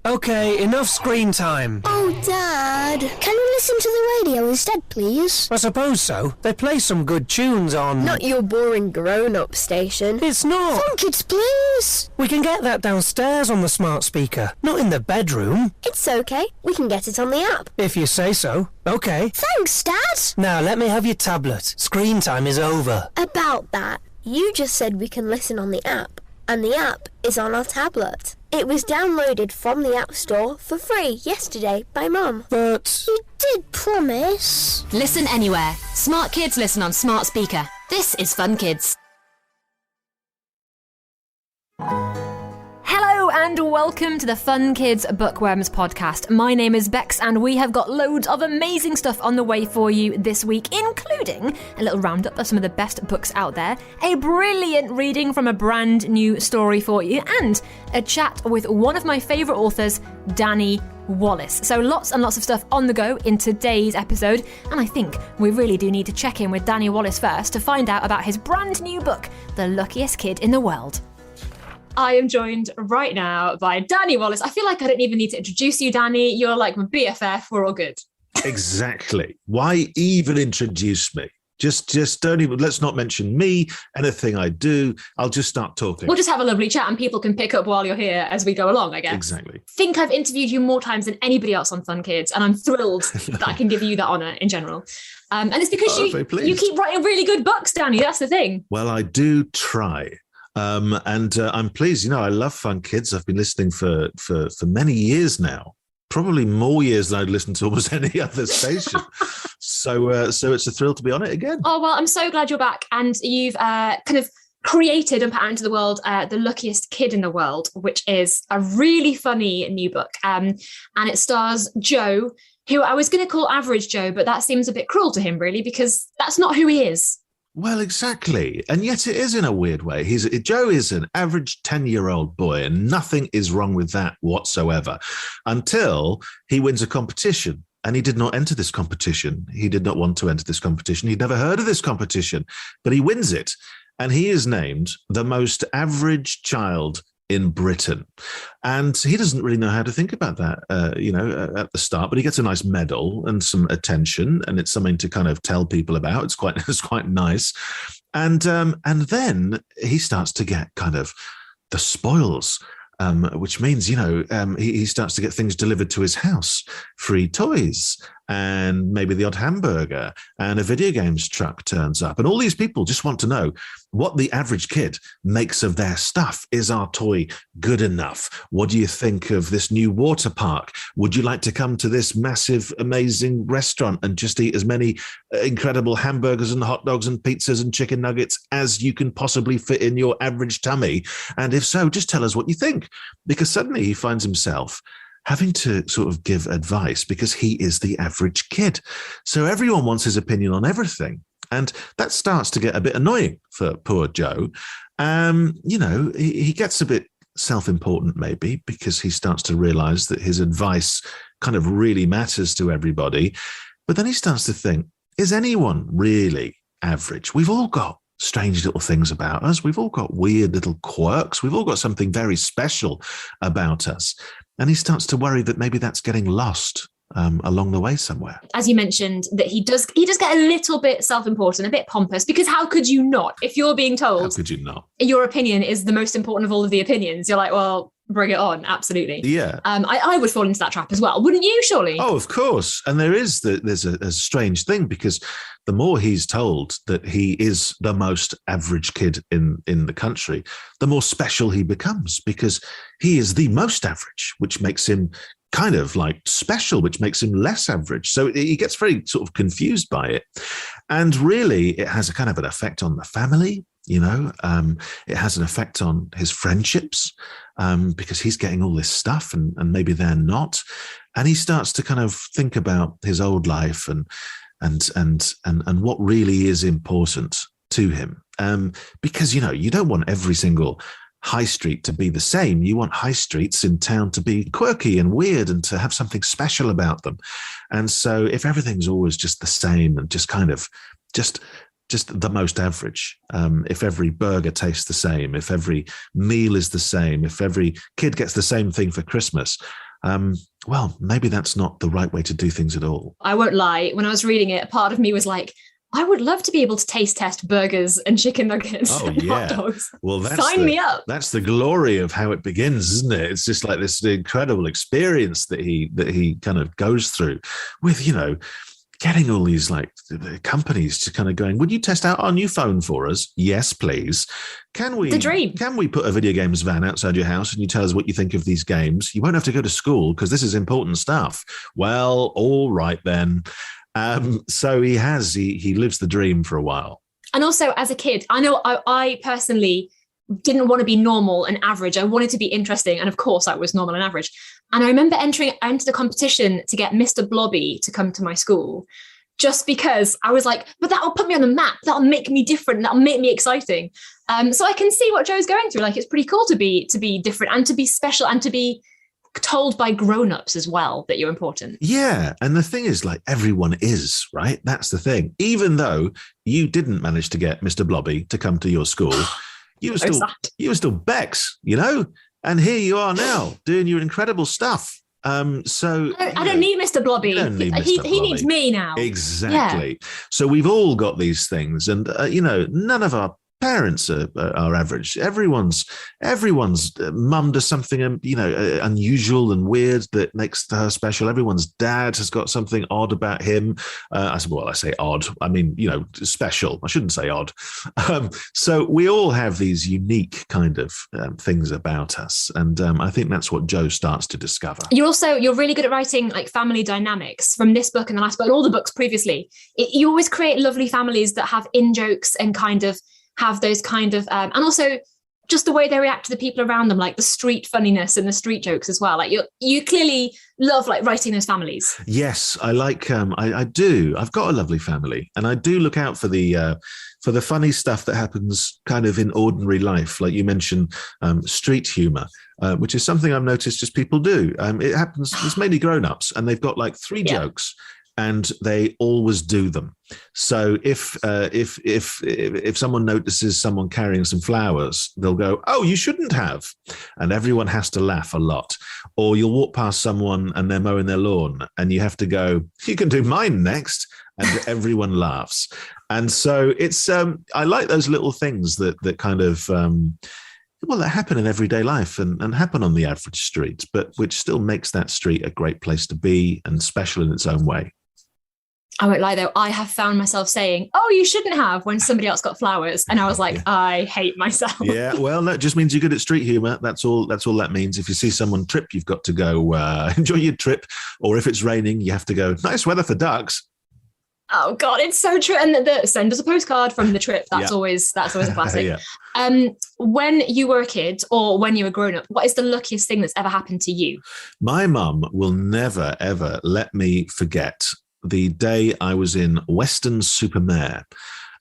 Okay, enough screen time. Oh, Dad, can we listen to the radio instead, please? I suppose so. They play some good tunes on... Not your boring grown-up station. It's not. Fun Kids, please. We can get that downstairs on the smart speaker, not in the bedroom. It's okay. We can get it on the app. If you say so. Okay. Thanks, Dad. Now let me have your tablet. Screen time is over. About that, you just said we can listen on the app, and the app is on our tablet. It was downloaded from the App Store for free yesterday by Mum. But... You did promise. Listen anywhere. Smart kids listen on smart speaker. This is Fun Kids. Hello and welcome to the Fun Kids Bookworms podcast. My name is Bex and we have got loads of amazing stuff on the way for you this week, including a little roundup of some of the best books out there, a brilliant reading from a brand new story for you, and a chat with one of my favourite authors, Danny Wallace. So lots and lots of stuff on the go in today's episode, and I think we really do need to check in with Danny Wallace first to find out about his brand new book, The Luckiest Kid in the World. I am joined right now by Danny Wallace. I feel like I don't even need to introduce you, Danny. You're like my BFF. We're all good. Exactly. Why even introduce me? Just don't even, let's not mention me, anything I do. I'll just start talking. We'll just have a lovely chat and people can pick up while you're here as we go along, I guess. Exactly. I think I've interviewed you more times than anybody else on Fun Kids, and I'm thrilled that I can give you that honour in general. And it's because you keep writing really good books, Danny. That's the thing. Well, I do try. And I'm pleased. You know, I love Fun Kids. I've been listening for many years now, probably more years than I'd listened to almost any other station. So it's a thrill to be on it again. Oh, well, I'm so glad you're back. And you've kind of created and put out into the world The Luckiest Kid in the World, which is a really funny new book. And it stars Joe, who I was going to call Average Joe, but that seems a bit cruel to him, really, because that's not who he is. Well, exactly. And yet it is in a weird way. Joe is an average 10-year-old boy, and nothing is wrong with that whatsoever until he wins a competition. And he did not enter this competition. He did not want to enter this competition. He'd never heard of this competition, but he wins it. And he is named the most average child in Britain. And he doesn't really know how to think about that, at the start, but he gets a nice medal and some attention, and it's something to kind of tell people about. It's quite nice. And then he starts to get kind of the spoils, which means, he starts to get things delivered to his house, free toys, and maybe the odd hamburger, and a video games truck turns up. And all these people just want to know what the average kid makes of their stuff. Is our toy good enough? What do you think of this new water park? Would you like to come to this massive, amazing restaurant and just eat as many incredible hamburgers and hot dogs and pizzas and chicken nuggets as you can possibly fit in your average tummy? And if so, just tell us what you think, because suddenly he finds himself having to sort of give advice because he is the average kid. So everyone wants his opinion on everything. And that starts to get a bit annoying for poor Joe. He gets a bit self-important maybe because he starts to realize that his advice kind of really matters to everybody. But then he starts to think, is anyone really average? We've all got strange little things about us. We've all got weird little quirks. We've all got something very special about us. And he starts to worry that maybe that's getting lost along the way somewhere. As you mentioned, that he does get a little bit self-important, a bit pompous, because how could you not? If you're being told, how could you not? Your opinion is the most important of all of the opinions, you're like, well, bring it on. Absolutely. Yeah. I would fall into that trap as well. Wouldn't you, surely? Oh, of course. And there's a strange thing, because the more he's told that he is the most average kid in the country, the more special he becomes, because he is the most average, which makes him kind of like special, which makes him less average. So he gets very sort of confused by it. And really, it has a kind of an effect on the family. It has an effect on his friendships, because he's getting all this stuff and maybe they're not. And he starts to kind of think about his old life and what really is important to him. Because, you don't want every single high street to be the same. You want high streets in town to be quirky and weird and to have something special about them. And so if everything's always just the same and just kind of just just the most average. If every burger tastes the same, if every meal is the same, if every kid gets the same thing for Christmas, well, maybe that's not the right way to do things at all. I won't lie. When I was reading it, a part of me was like, I would love to be able to taste test burgers and chicken nuggets and hot dogs. Well, sign me up. That's the glory of how it begins, isn't it? It's just like this incredible experience that he kind of goes through with, getting all these like companies to kind of going, would you test out our new phone for us? Yes, please. Can we put a video games van outside your house and you tell us what you think of these games? You won't have to go to school because this is important stuff. Well, all right then. So he lives the dream for a while. And also as a kid, I know I personally didn't want to be normal and average. I wanted to be interesting. And of course I was normal and average. And I remember entered a competition to get Mr. Blobby to come to my school just because I was like, but that'll put me on the map. That'll make me different. That'll make me exciting. So I can see what Joe's going through. Like, it's pretty cool to be different and to be special and to be told by grown-ups as well that you're important. Yeah. And the thing is, like, everyone is, right? That's the thing. Even though you didn't manage to get Mr. Blobby to come to your school, you were still Bex, and here you are now doing your incredible stuff. So I don't need Mr. Blobby. He needs me now. Exactly. Yeah. So we've all got these things, and none of our parents are average. Everyone's mum does something unusual and weird that makes her special. Everyone's dad has got something odd about him. I say odd. I mean, special. I shouldn't say odd. So we all have these unique kind of things about us, and I think that's what Joe starts to discover. You're really good at writing like family dynamics from this book and the last book and all the books previously. You always create lovely families that have in-jokes and kind of have those kind of, and also just the way they react to the people around them, like the street funniness and the street jokes as well. Like you clearly love like writing those families. Yes, I like, I do. I've got a lovely family, and I do look out for the funny stuff that happens kind of in ordinary life. Like you mentioned, street humor, which is something I've noticed just people do. It happens, it's mainly grown-ups, and they've got like three jokes, and they always do them. So if someone notices someone carrying some flowers, they'll go, "Oh, you shouldn't have," and everyone has to laugh a lot. Or you'll walk past someone and they're mowing their lawn, and you have to go, "You can do mine next," and everyone laughs. And so it's I like those little things that kind of that happen in everyday life and happen on the average street, but which still makes that street a great place to be and special in its own way. I won't lie though, I have found myself saying, "Oh, you shouldn't have," when somebody else got flowers. And I was like, I hate myself. Yeah, well, that just means you're good at street humor. That's all that means. If you see someone trip, you've got to go, enjoy your trip. Or if it's raining, you have to go, "Nice weather for ducks." Oh God, it's so true. And send us a postcard from the trip. That's always a classic. When you were a kid or when you were grown up, what is the luckiest thing that's ever happened to you? My mum will never, ever let me forget the day I was in Weston-super-Mare,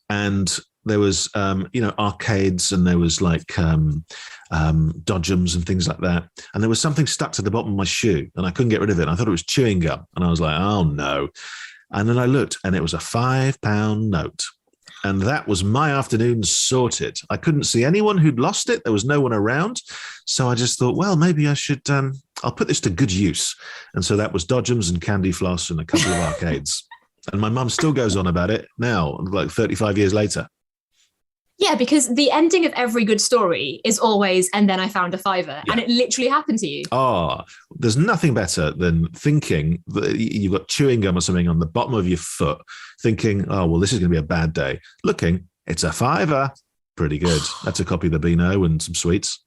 and there was, arcades, and there was like dodgems and things like that. And there was something stuck to the bottom of my shoe, and I couldn't get rid of it. And I thought it was chewing gum, and I was like, "Oh no!" And then I looked, and it was a £5 note. And that was my afternoon sorted. I couldn't see anyone who'd lost it. There was no one around. So I just thought, well, maybe I should, I'll put this to good use. And so that was dodgems and candy floss and a couple of arcades. And my mum still goes on about it now, like 35 years later. Yeah, because the ending of every good story is always, "And then I found a fiver." Yeah. And it literally happened to you. Oh, there's nothing better than thinking that you've got chewing gum or something on the bottom of your foot, thinking, "Oh, well, this is going to be a bad day." Looking, it's a fiver. Pretty good. That's a copy of the Beano and some sweets.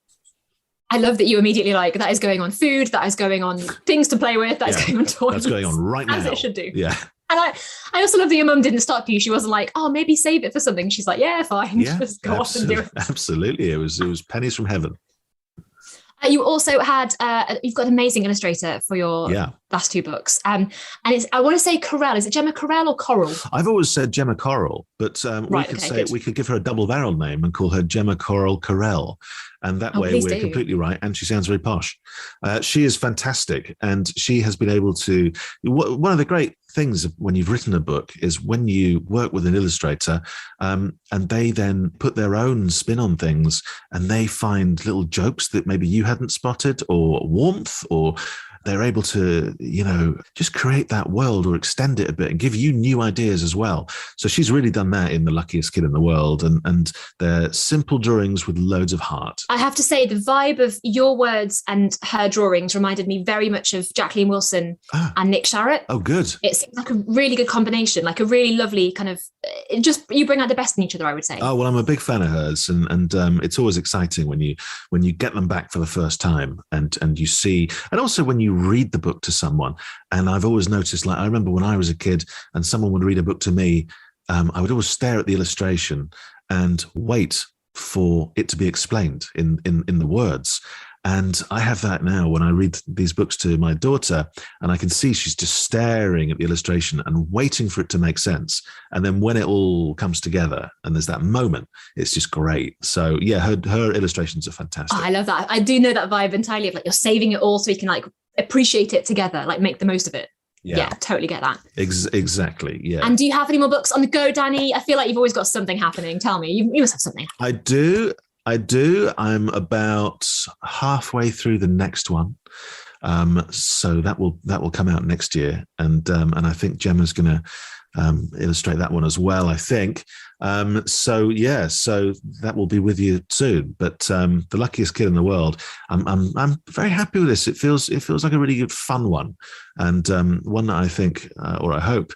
I love that you immediately like, that is going on food, that is going on things to play with, that is going on toys. That's going on right now. As it should do. Yeah. And I also love that your mum didn't stop you. She wasn't like, "Oh, maybe save it for something." She's like, "Yeah, fine." Yeah, just go off and do it. Absolutely. It was pennies from heaven. You also had, you've got an amazing illustrator for your last two books. And it's, I want to say Corel. Is it Gemma Corel or Coral? I've always said Gemma Coral, but we could give her a double-barreled name and call her Gemma Coral Corel. And that way we're completely right. And she sounds very posh. She is fantastic. And she has been able to, one of the great things when you've written a book is when you work with an illustrator and they then put their own spin on things and they find little jokes that maybe you hadn't spotted, or warmth, or they're able to, just create that world or extend it a bit and give you new ideas as well. So she's really done that in The Luckiest Kid in the World. And they're simple drawings with loads of heart. I have to say, the vibe of your words and her drawings reminded me very much of Jacqueline Wilson and Nick Sharratt. Oh, good. It seems like a really good combination, like a really lovely kind of, you bring out the best in each other, I would say. Oh, well, I'm a big fan of hers. And it's always exciting when you get them back for the first time and you see, and also when you read the book to someone. And I've always noticed, like, I remember when I was a kid and someone would read a book to me, I would always stare at the illustration and wait for it to be explained in the words. And I have that now when I read these books to my daughter, and I can see she's just staring at the illustration and waiting for it to make sense. And then when it all comes together and there's that moment, it's just great. So yeah, her illustrations are fantastic. Oh, I love that. I do know that vibe entirely of like you're saving it all so you can like appreciate it together, like make the most of it. Yeah, totally get that. Exactly. Yeah. And do you have any more books on the go, Danny? I feel like you've always got something happening. Tell me, you must have something. I do. I'm about halfway through the next one. So that will come out next year. And I think Gemma's going to illustrate that one as well, I think. So that will be with you soon. But The Luckiest Kid in the World, I'm very happy with this. It feels like a really good fun one, and one that I think, or I hope,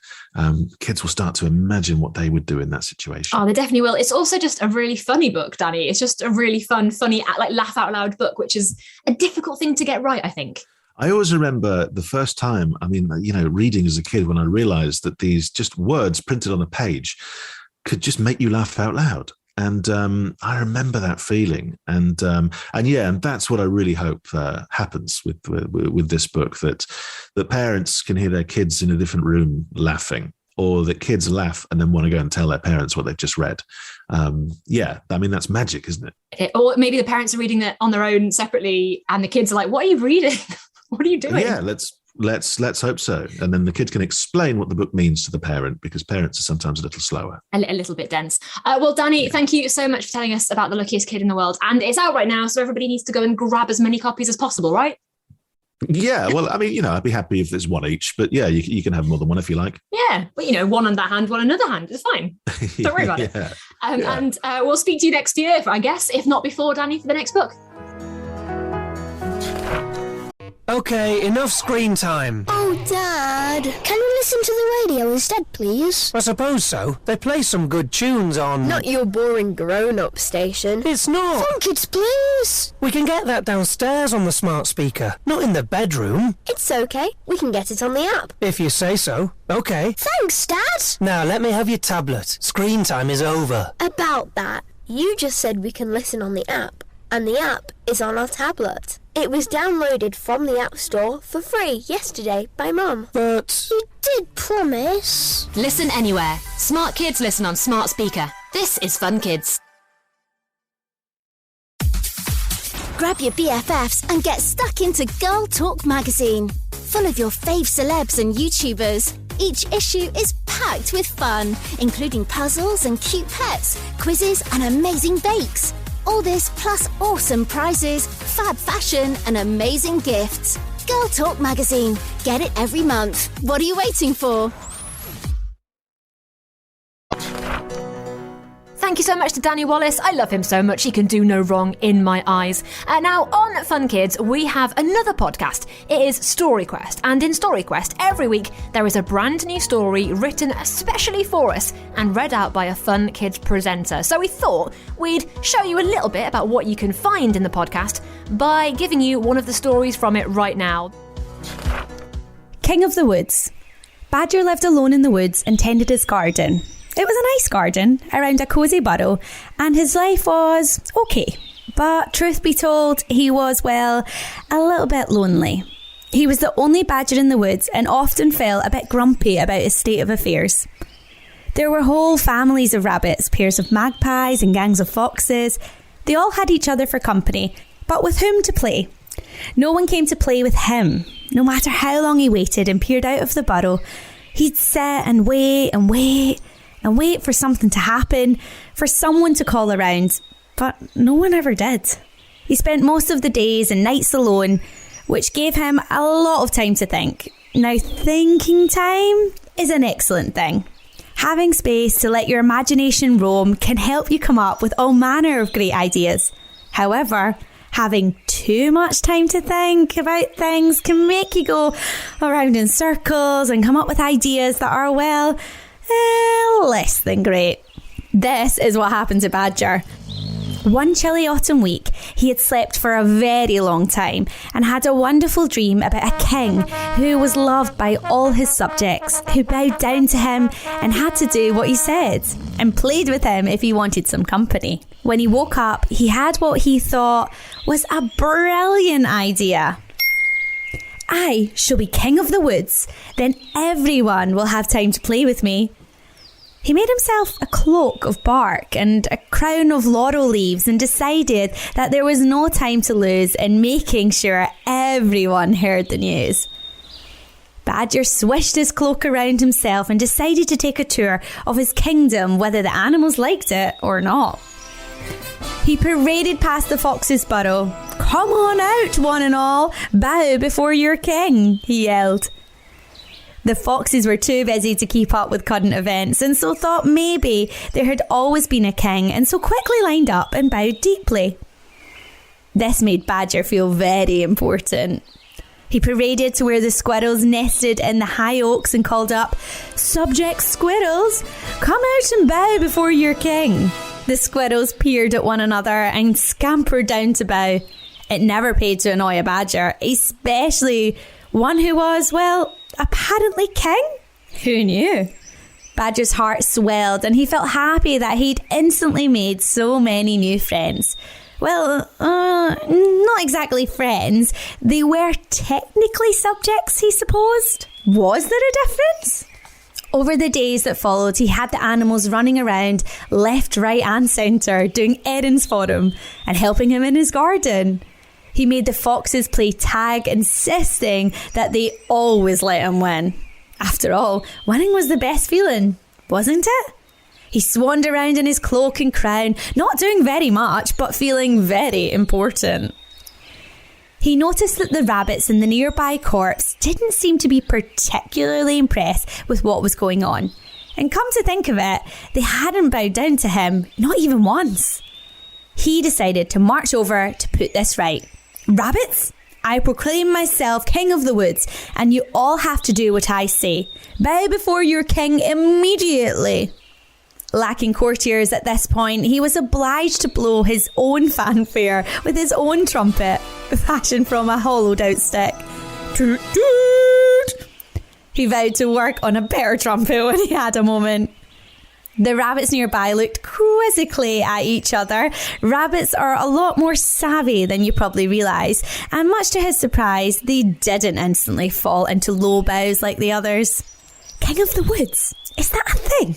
kids will start to imagine what they would do in that situation. Oh, they definitely will. It's also just a really funny book, Danny. It's just a really funny, like laugh out loud book, which is a difficult thing to get right, I think. I always remember the first time, reading as a kid, when I realized that these just words printed on a page could just make you laugh out loud. And I remember that feeling. And that's what I really hope happens with this book, that parents can hear their kids in a different room laughing, or that kids laugh and then want to go and tell their parents what they've just read. That's magic, isn't it? Or maybe the parents are reading it on their own separately and the kids are like, what are you reading? What are you doing? Yeah, let's hope so. And then the kid can explain what the book means to the parent, because parents are sometimes a little slower. A little bit dense. Well, Danny, thank you so much for telling us about The Luckiest Kid in the World. And it's out right now, so everybody needs to go and grab as many copies as possible, right? Yeah, well, I'd be happy if there's one each, but yeah, you can have more than one if you like. Yeah, but one on that hand, one another hand. It's fine. Don't worry about it. And we'll speak to you next year, I guess, if not before, Danny, for the next book. Okay, enough screen time. Oh, Dad, can we listen to the radio instead, please? I suppose so. They play some good tunes on... Not your boring grown-up station. It's not. Fun Kids, please. We can get that downstairs on the smart speaker, not in the bedroom. It's okay. We can get it on the app. If you say so. Okay. Thanks, Dad. Now, let me have your tablet. Screen time is over. About that, you just said we can listen on the app, and the app is on our tablet. It was downloaded from the App Store for free yesterday by Mum. But... You did promise. Listen anywhere. Smart kids listen on smart speaker. This is Fun Kids. Grab your BFFs and get stuck into Girl Talk magazine. Full of your fave celebs and YouTubers. Each issue is packed with fun, including puzzles and cute pets, quizzes and amazing bakes. All this plus awesome prizes, fab fashion and amazing gifts. Girl Talk magazine. Get it every month. What are you waiting for? Thank you so much to Danny Wallace. I love him so much. He can do no wrong in my eyes. Now, on Fun Kids, we have another podcast. It is Story Quest. And in Story Quest, every week, there is a brand new story written especially for us and read out by a Fun Kids presenter. So we thought we'd show you a little bit about what you can find in the podcast by giving you one of the stories from it right now. King of the Woods. Badger lived alone in the woods and tended his garden. It was a nice garden around a cosy burrow, and his life was okay. But truth be told, he was, well, a little bit lonely. He was the only badger in the woods and often felt a bit grumpy about his state of affairs. There were whole families of rabbits, pairs of magpies and gangs of foxes. They all had each other for company, but with whom to play? No one came to play with him. No matter how long he waited and peered out of the burrow, he'd sit and wait and wait and wait for something to happen, for someone to call around, but no one ever did. He spent most of the days and nights alone, which gave him a lot of time to think. Now, thinking time is an excellent thing. Having space to let your imagination roam can help you come up with all manner of great ideas. However, having too much time to think about things can make you go around in circles and come up with ideas that are, well, less than great. This is what happened to Badger. One chilly autumn week, he had slept for a very long time and had a wonderful dream about a king who was loved by all his subjects, who bowed down to him and had to do what he said, and played with him if he wanted some company. When he woke up, he had what he thought was a brilliant idea. I shall be king of the woods, then everyone will have time to play with me. He made himself a cloak of bark and a crown of laurel leaves and decided that there was no time to lose in making sure everyone heard the news. Badger swished his cloak around himself and decided to take a tour of his kingdom, whether the animals liked it or not. He paraded past the fox's burrow. "Come on out, one and all, bow before your king," he yelled. The foxes were too busy to keep up with current events and so thought maybe there had always been a king and so quickly lined up and bowed deeply. This made Badger feel very important. He paraded to where the squirrels nested in the high oaks and called up, "Subject squirrels, come out and bow before your king." The squirrels peered at one another and scampered down to bow. It never paid to annoy a badger, especially one who was, well, apparently king? Who knew? Badger's heart swelled and he felt happy that he'd instantly made so many new friends. Well, not exactly friends. They were technically subjects, he supposed. Was there a difference? Over the days that followed, he had the animals running around left, right and centre, doing errands for him and helping him in his garden. He made the foxes play tag, insisting that they always let him win. After all, winning was the best feeling, wasn't it? He swanned around in his cloak and crown, not doing very much, but feeling very important. He noticed that the rabbits in the nearby copse didn't seem to be particularly impressed with what was going on. And come to think of it, they hadn't bowed down to him, not even once. He decided to march over to put this right. "Rabbits, I proclaim myself king of the woods, and you all have to do what I say. Bow before your king immediately." Lacking courtiers at this point, he was obliged to blow his own fanfare with his own trumpet, fashioned from a hollowed out stick. Toot toot! He vowed to work on a better trumpet when he had a moment. The rabbits nearby looked quizzically at each other. Rabbits are a lot more savvy than you probably realise, and much to his surprise, they didn't instantly fall into low bows like the others. "King of the woods, is that a thing?"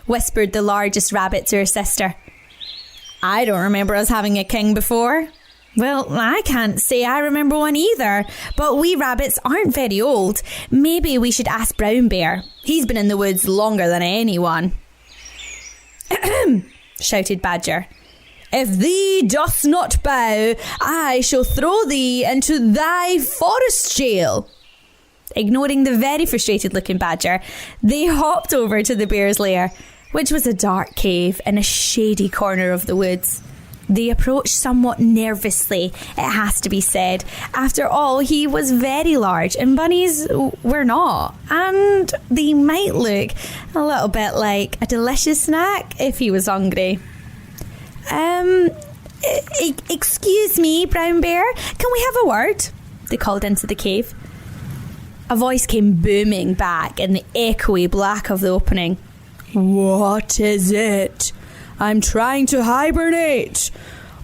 whispered the largest rabbit to her sister. "I don't remember us having a king before." "Well, I can't say I remember one either, but we rabbits aren't very old. Maybe we should ask Brown Bear. He's been in the woods longer than anyone." shouted Badger. "If thee dost not bow, I shall throw thee into thy forest jail." Ignoring the very frustrated looking Badger, they hopped over to the bear's lair, which was a dark cave in a shady corner of the woods. They approached somewhat nervously, it has to be said. After all, he was very large and bunnies were not. And they might look a little bit like a delicious snack if he was hungry. Excuse me, Brown Bear, can we have a word? They called into the cave. A voice came booming back in the echoey black of the opening. "What is it? I'm trying to hibernate.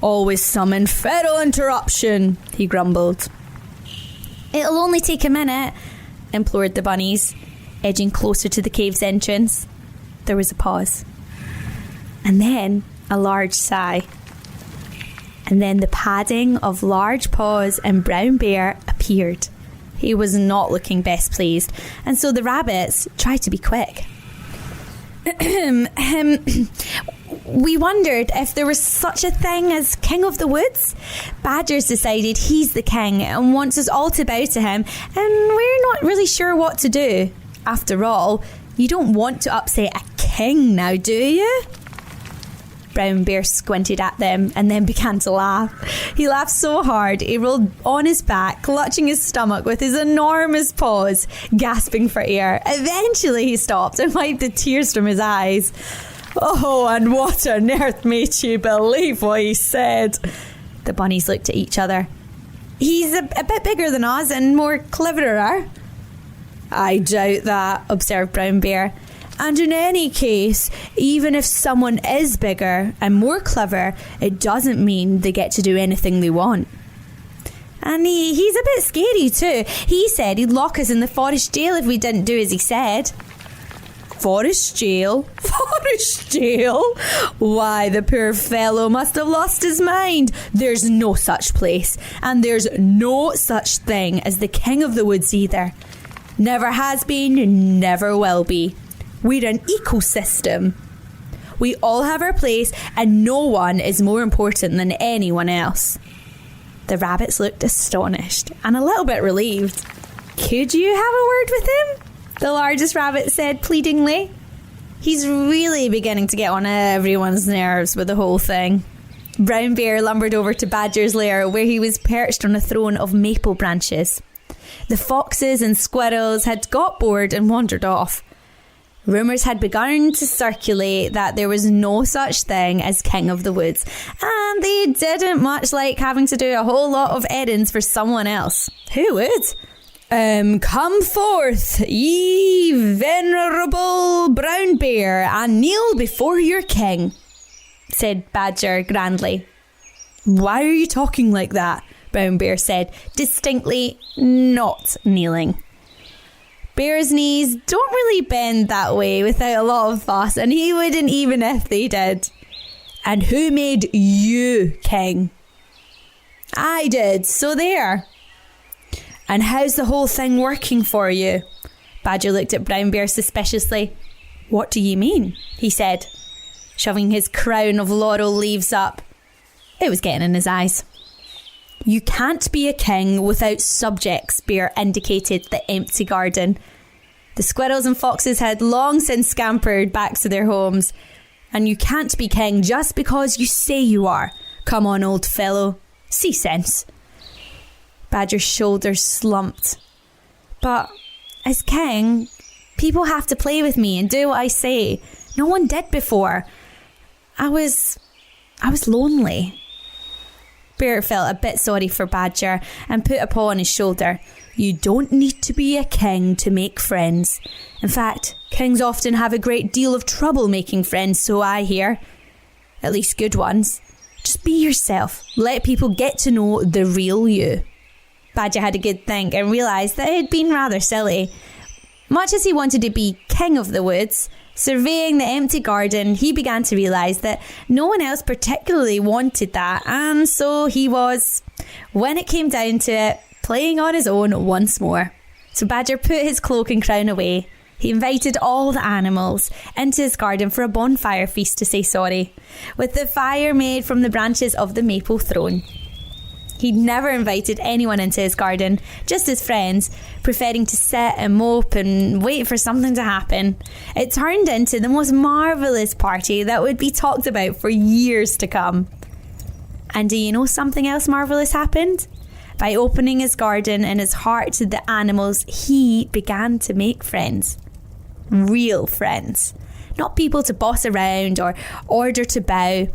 Always some infernal interruption," he grumbled. It'll only take a minute, implored the bunnies, edging closer to the cave's entrance. There was a pause. And then a large sigh. And then the padding of large paws, and Brown Bear appeared. He was not looking best pleased, and so the rabbits tried to be quick. We wondered if there was such a thing as King of the Woods. Badger's decided he's the king and wants us all to bow to him, and we're not really sure what to do. After all, you don't want to upset a king now, do you? Brown Bear squinted at them and then began to laugh. He laughed so hard he rolled on his back, clutching his stomach with his enormous paws, gasping for air. Eventually he stopped and wiped the tears from his eyes. Oh, and what on earth made you believe what he said? The bunnies looked at each other. He's a bit bigger than us and more cleverer. I doubt that, observed Brown Bear. And in any case, even if someone is bigger and more clever, it doesn't mean they get to do anything they want. And he's a bit scary too. He said he'd lock us in the forest jail if we didn't do as he said. Forest jail? Forest jail? Why, the poor fellow must have lost his mind. There's no such place, and there's no such thing as the King of the Woods either. Never has been, never will be. We're an ecosystem. We all have our place, and no one is more important than anyone else. The rabbits looked astonished and a little bit relieved. Could you have a word with him? The largest rabbit said pleadingly. He's really beginning to get on everyone's nerves with the whole thing. Brown Bear lumbered over to Badger's lair, where he was perched on a throne of maple branches. The foxes and squirrels had got bored and wandered off. Rumours had begun to circulate that there was no such thing as King of the Woods, and they didn't much like having to do a whole lot of errands for someone else. Who would? Come forth, ye venerable Brown Bear, and kneel before your king, said Badger grandly. Why are you talking like that? Brown Bear said, distinctly not kneeling. Bear's knees don't really bend that way without a lot of fuss, and he wouldn't even if they did. And who made you king? I did, so there. And how's the whole thing working for you? Badger looked at Brown Bear suspiciously. What do you mean? He said, shoving his crown of laurel leaves up. It was getting in his eyes. You can't be a king without subjects, Bear indicated the empty garden. The squirrels and foxes had long since scampered back to their homes. And you can't be king just because you say you are. Come on, old fellow. See sense. Badger's shoulders slumped. But as king, people have to play with me and do what I say. No one did before. I was lonely. Bear felt a bit sorry for Badger and put a paw on his shoulder. You don't need to be a king to make friends. In fact, kings often have a great deal of trouble making friends, so I hear. At least good ones. Just be yourself. Let people get to know the real you. Badger had a good think and realised that it had been rather silly. Much as he wanted to be King of the Woods, surveying the empty garden, he began to realise that no one else particularly wanted that, and so he was, when it came down to it, playing on his own once more. So Badger put his cloak and crown away. He invited all the animals into his garden for a bonfire feast to say sorry, with the fire made from the branches of the maple throne. He'd never invited anyone into his garden, just his friends, preferring to sit and mope and wait for something to happen. It turned into the most marvellous party that would be talked about for years to come. And do you know something else marvellous happened? By opening his garden and his heart to the animals, he began to make friends. Real friends. Not people to boss around or order to bow.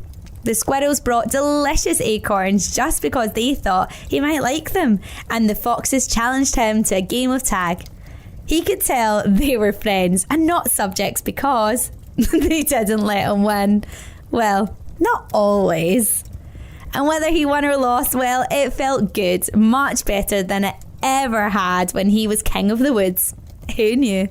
The squirrels brought delicious acorns just because they thought he might like them, and the foxes challenged him to a game of tag. He could tell they were friends and not subjects because they didn't let him win. Well, not always. And whether he won or lost, well, it felt good, much better than it ever had when he was king of the woods. Who knew?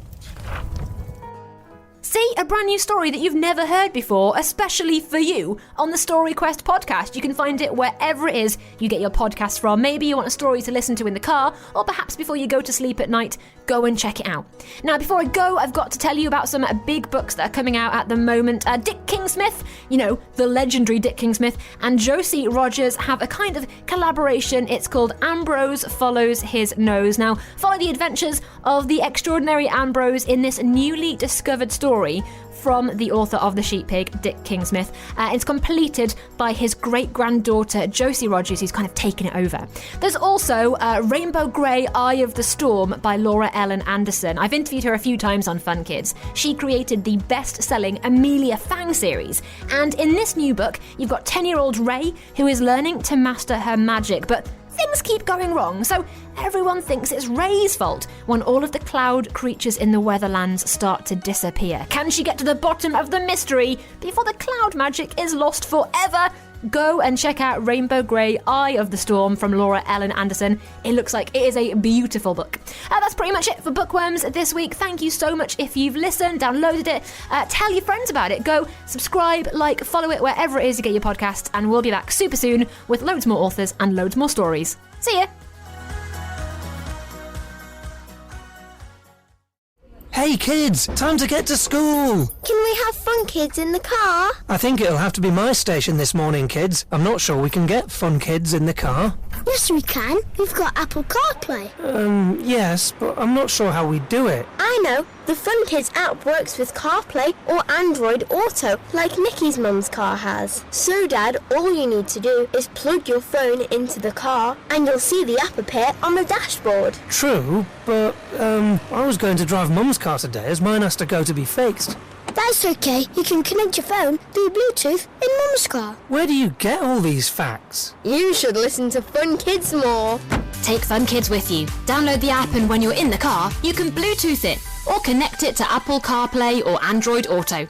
See, a brand new story that you've never heard before, especially for you, on the Story Quest podcast. You can find it wherever it is you get your podcasts from. Maybe you want a story to listen to in the car, or perhaps before you go to sleep at night, go and check it out. Now, before I go, I've got to tell you about some big books that are coming out at the moment. Dick Kingsmith, you know, the legendary Dick Kingsmith, and Josie Rogers have a kind of collaboration. It's called Ambrose Follows His Nose. Now, follow the adventures of the extraordinary Ambrose in this newly discovered story from the author of The Sheep Pig, Dick Kingsmith. It's completed by his great-granddaughter, Josie Rogers, who's kind of taken it over. There's also Rainbow Grey, Eye of the Storm by Laura Ellen Anderson. I've interviewed her a few times on Fun Kids. She created the best-selling Amelia Fang series. And in this new book, you've got 10-year-old Ray, who is learning to master her magic, but things keep going wrong, so everyone thinks it's Ray's fault when all of the cloud creatures in the Weatherlands start to disappear. Can she get to the bottom of the mystery before the cloud magic is lost forever? Go and check out Rainbow Grey, Eye of the Storm from Laura Ellen Anderson. It looks like it is a beautiful book. That's pretty much it for Bookworms this week. Thank you so much if you've listened, downloaded it, tell your friends about it. Go subscribe, like, follow it wherever it is you get your podcasts, and we'll be back super soon with loads more authors and loads more stories. See ya! Hey kids, time to get to school. Can we have Fun Kids in the car? I think it'll have to be my station this morning, kids. I'm not sure we can get Fun Kids in the car. Yes, we can. We've got Apple CarPlay. Yes, but I'm not sure how we do it. I know. The Fun Kids app works with CarPlay or Android Auto, like Nikki's mum's car has. So, Dad, all you need to do is plug your phone into the car and you'll see the app appear on the dashboard. True, but, I was going to drive Mum's car today as mine has to go to be fixed. That's okay. You can connect your phone through Bluetooth in Mum's car. Where do you get all these facts? You should listen to Fun Kids more. Take Fun Kids with you. Download the app, and when you're in the car, you can Bluetooth it or connect it to Apple CarPlay or Android Auto.